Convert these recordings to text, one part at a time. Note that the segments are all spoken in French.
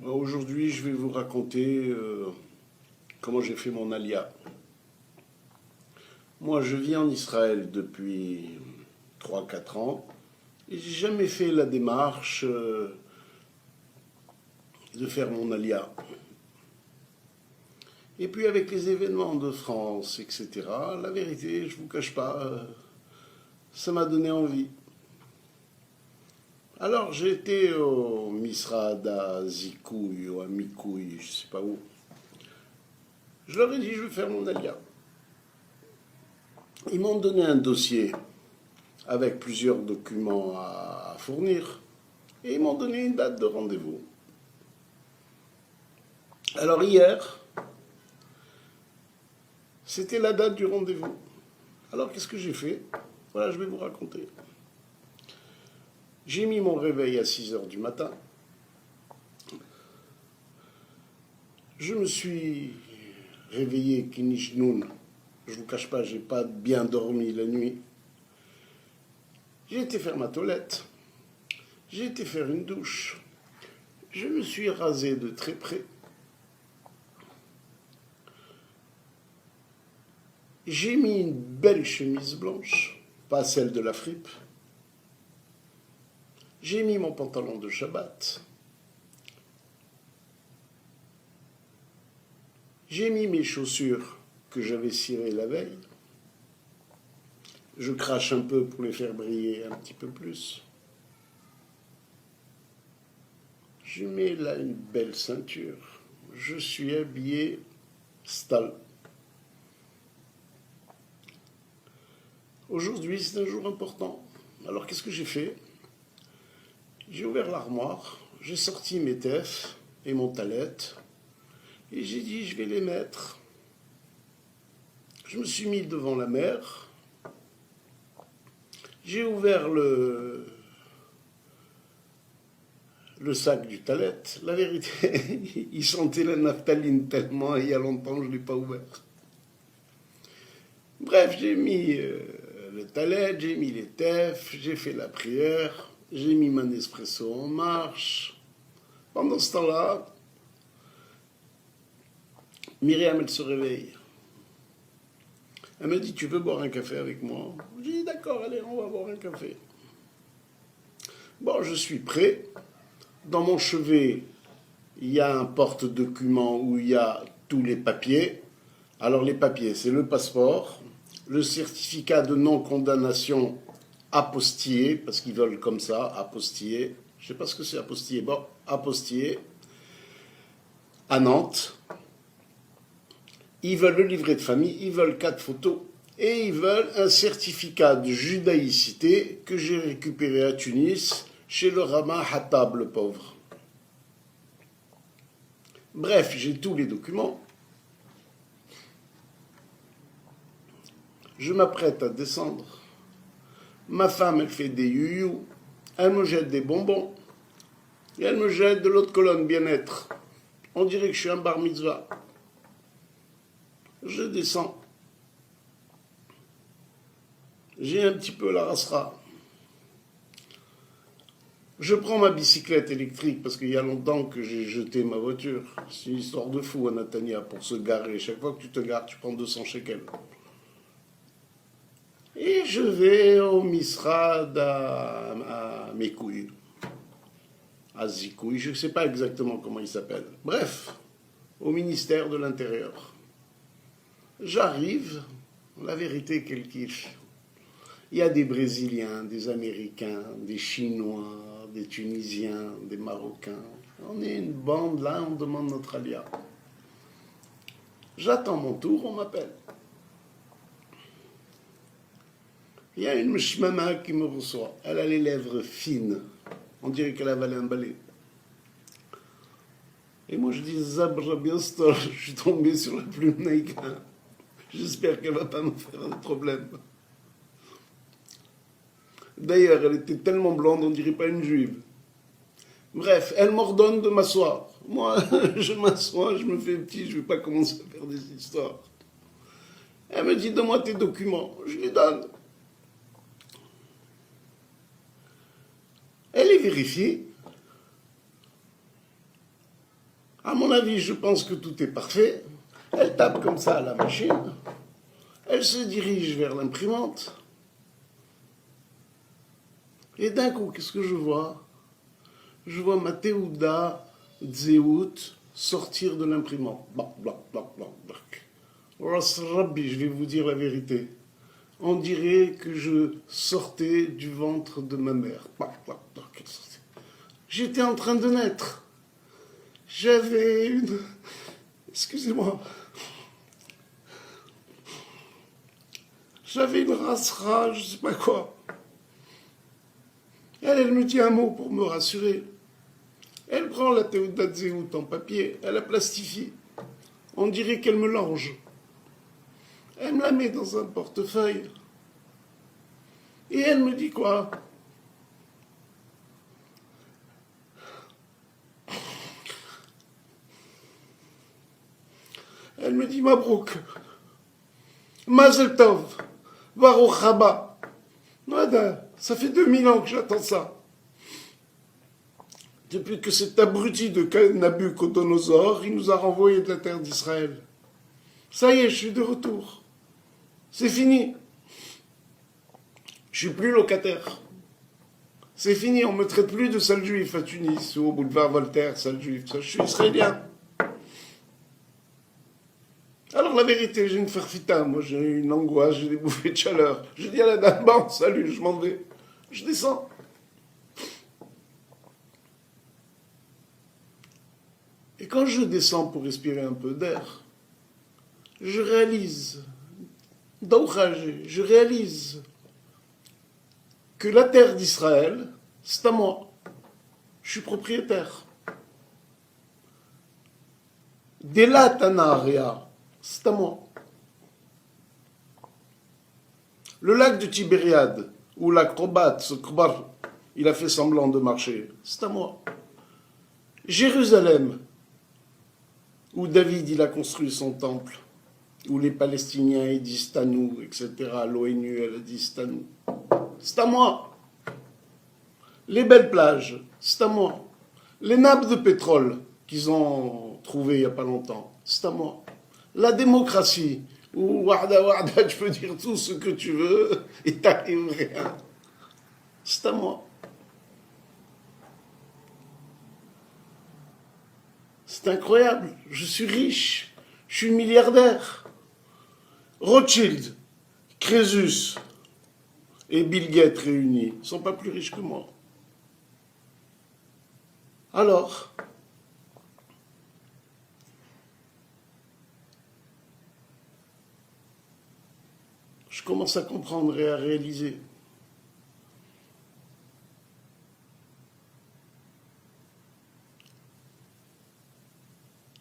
Aujourd'hui, je vais vous raconter comment j'ai fait mon alia. Moi, je vis en Israël depuis 3 4 ans et j'ai jamais fait la démarche de faire mon alia. Et puis avec les événements de France, etc., la vérité, je vous cache pas, ça m'a donné envie. Alors j'ai été au Misrad à Zikouy ou à Mikouy, je sais pas où. Je leur ai dit, je vais faire mon alia. Ils m'ont donné un dossier avec plusieurs documents à fournir et ils m'ont donné une date de rendez-vous. Alors hier, c'était la date du rendez-vous. Alors qu'est-ce que j'ai fait? Voilà, je vais vous raconter. J'ai mis mon réveil à 6 heures du matin. Je me suis réveillé Kinishnoun. Je ne vous cache pas, j'ai pas bien dormi la nuit. J'ai été faire ma toilette. J'ai été faire une douche. Je me suis rasé de très près. J'ai mis une belle chemise blanche, pas celle de la fripe. J'ai mis mon pantalon de Shabbat. J'ai mis mes chaussures que j'avais cirées la veille. Je crache un peu pour les faire briller un petit peu plus. Je mets là une belle ceinture. Je suis habillé stal. Aujourd'hui, c'est un jour important. Alors, qu'est-ce que j'ai fait? J'ai ouvert l'armoire, j'ai sorti mes tefs et mon talet, et j'ai dit, je vais les mettre. Je me suis mis devant la mer. J'ai ouvert le sac du talet. La vérité, il sentait la naphtaline tellement, il y a longtemps, je ne l'ai pas ouvert. Bref, j'ai mis le talet, j'ai mis les tefs, j'ai fait la prière, j'ai mis mon espresso en marche. Pendant ce temps-là, Myriam, elle se réveille. Elle me dit, tu veux boire un café avec moi? J'ai dit, d'accord, allez, on va boire un café. Bon, je suis prêt. Dans mon chevet, il y a un porte-document où il y a tous les papiers. Alors les papiers, c'est le passeport, le certificat de non-condamnation apostillé, parce qu'ils veulent comme ça, apostillé. Je ne sais pas ce que c'est apostillé. Bon, apostillé à Nantes. Ils veulent le livret de famille, ils veulent 4 photos et ils veulent un certificat de judaïcité que j'ai récupéré à Tunis chez le Rama Hattab, le pauvre. Bref, j'ai tous les documents. Je m'apprête à descendre. Ma femme, elle fait des youyou. Elle me jette des bonbons. Et elle me jette de l'autre colonne bien-être. On dirait que je suis un bar mitzvah. Je descends. J'ai un petit peu la rasera. Je prends ma bicyclette électrique parce qu'il y a longtemps que j'ai jeté ma voiture. C'est une histoire de fou à Natania pour se garer. Chaque fois que tu te gares, tu prends 200 shekels. Et je vais au Misrad à mes couilles. À Zikouy, je ne sais pas exactement comment il s'appelle. Bref, au ministère de l'Intérieur. J'arrive, la vérité, quel kiff. Il y a des Brésiliens, des Américains, des Chinois, des Tunisiens, des Marocains. On est une bande là, on demande notre alia. J'attends mon tour, on m'appelle. Il y a une mshmama qui me reçoit. Elle a les lèvres fines. On dirait qu'elle avalé un balai. Et moi je dis, Zabra Biostor, je suis tombé sur la plume naïka. J'espère qu'elle ne va pas me faire un problème. D'ailleurs, elle était tellement blonde, on dirait pas une juive. Bref, elle m'ordonne de m'asseoir. Moi, je m'assois, je me fais petit, je ne vais pas commencer à faire des histoires. Elle me dit, donne-moi tes documents. Je lui donne. Elle les vérifie. mon avis, je pense que tout est parfait. Elle tape comme ça à la machine. Elle se dirige vers l'imprimante. Et d'un coup, qu'est-ce que je vois? Je vois ma Théouda Zéout sortir de l'imprimante. Blac, blac, blac, blac, blac. Ras Rabbi, je vais vous dire la vérité. On dirait que je sortais du ventre de ma mère. Blac, blac, blac. J'étais en train de naître. J'avais une... Excusez-moi. J'avais une rasera, je sais pas quoi. Elle me dit un mot pour me rassurer. Elle prend la Théouda Zéout en papier, elle la plastifie. On dirait qu'elle me l'ange. Elle me la met dans un portefeuille. Et elle me dit quoi? Elle me dit Mabrouk, Mazel Tov, Baruch Haba. Voilà, ça fait 2000 ans que j'attends ça. Depuis que cet abruti de Nabucodonosor, il nous a renvoyés de la terre d'Israël. Ça y est, je suis de retour. C'est fini. Je suis plus locataire. C'est fini, on me traite plus de sale juif à Tunis ou au boulevard Voltaire, sale juif. Ça, je suis israélien. Alors la vérité, j'ai une farfita, moi j'ai une angoisse, j'ai des bouffées de chaleur. Je dis à la dame, bon, salut, je m'en vais. Je descends. Et quand je descends pour respirer un peu d'air, je réalise, je réalise que la terre d'Israël, c'est à moi. Je suis propriétaire. Delat Anaria, c'est à moi. Le lac de Tibériade, où l'acrobate, ce kbar, il a fait semblant de marcher, c'est à moi. Jérusalem, où David il a construit son temple, où les Palestiniens ils disent à nous, etc. L'ONU elle a dit à nous. C'est à moi. Les belles plages, c'est à moi. Les nappes de pétrole qu'ils ont trouvées il n'y a pas longtemps, c'est à moi. La démocratie, où Wahda, tu peux dire tout ce que tu veux et t'arrives rien, c'est à moi. C'est incroyable, je suis riche, je suis milliardaire. Rothschild, Crésus et Bill Gates réunis ne sont pas plus riches que moi. Alors, je commence à comprendre et à réaliser.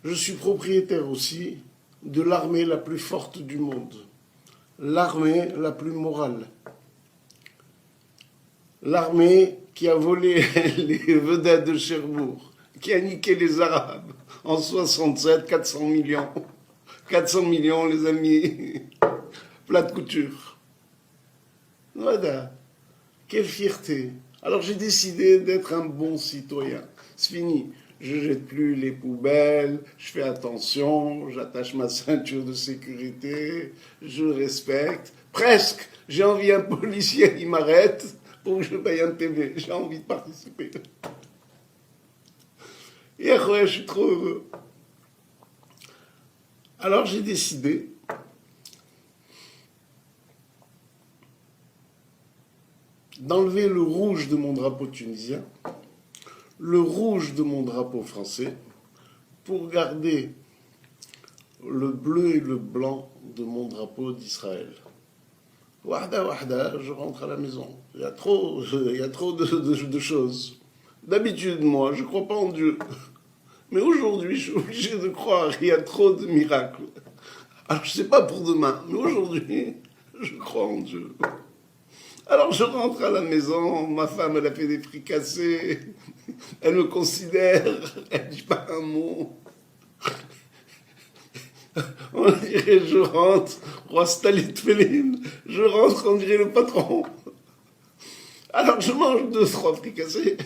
Je suis propriétaire aussi de l'armée la plus forte du monde, l'armée la plus morale, l'armée qui a volé les vedettes de Cherbourg, qui a niqué les Arabes en 67, 400 millions. 400 millions, les amis, plat de couture. Voilà, quelle fierté. Alors j'ai décidé d'être un bon citoyen. C'est fini. Je jette plus les poubelles, je fais attention, j'attache ma ceinture de sécurité, je respecte. Presque, j'ai envie un policier, il m'arrête pour que je paye un TV. J'ai envie de participer. Et après, je suis trop heureux. Alors j'ai décidé d'enlever le rouge de mon drapeau tunisien, le rouge de mon drapeau français, pour garder le bleu et le blanc de mon drapeau d'Israël. Wahda, wahda, je rentre à la maison. Il y a trop de choses. D'habitude, moi, je ne crois pas en Dieu. Mais aujourd'hui, je suis obligé de croire. Il y a trop de miracles. Alors, je ne sais pas pour demain, mais aujourd'hui, je crois en Dieu. Alors, je rentre à la maison. Ma femme, elle a fait des fricassés. Elle me considère. Elle ne dit pas un mot. On dirait, je rentre. Je rentre, on dirait le patron. Alors, je mange 2-3 fricassés.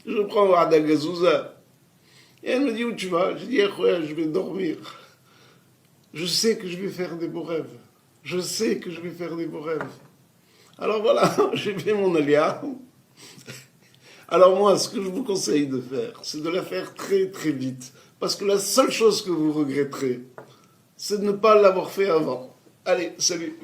Je prends Wahda Gazouza. Et elle me dit, où tu vas? Je dis, je vais dormir. Je sais que je vais faire des beaux rêves. Je sais que je vais faire des beaux rêves. Alors voilà, j'ai fait mon alia. Alors moi, ce que je vous conseille de faire, c'est de la faire très très vite. Parce que la seule chose que vous regretterez, c'est de ne pas l'avoir fait avant. Allez, salut!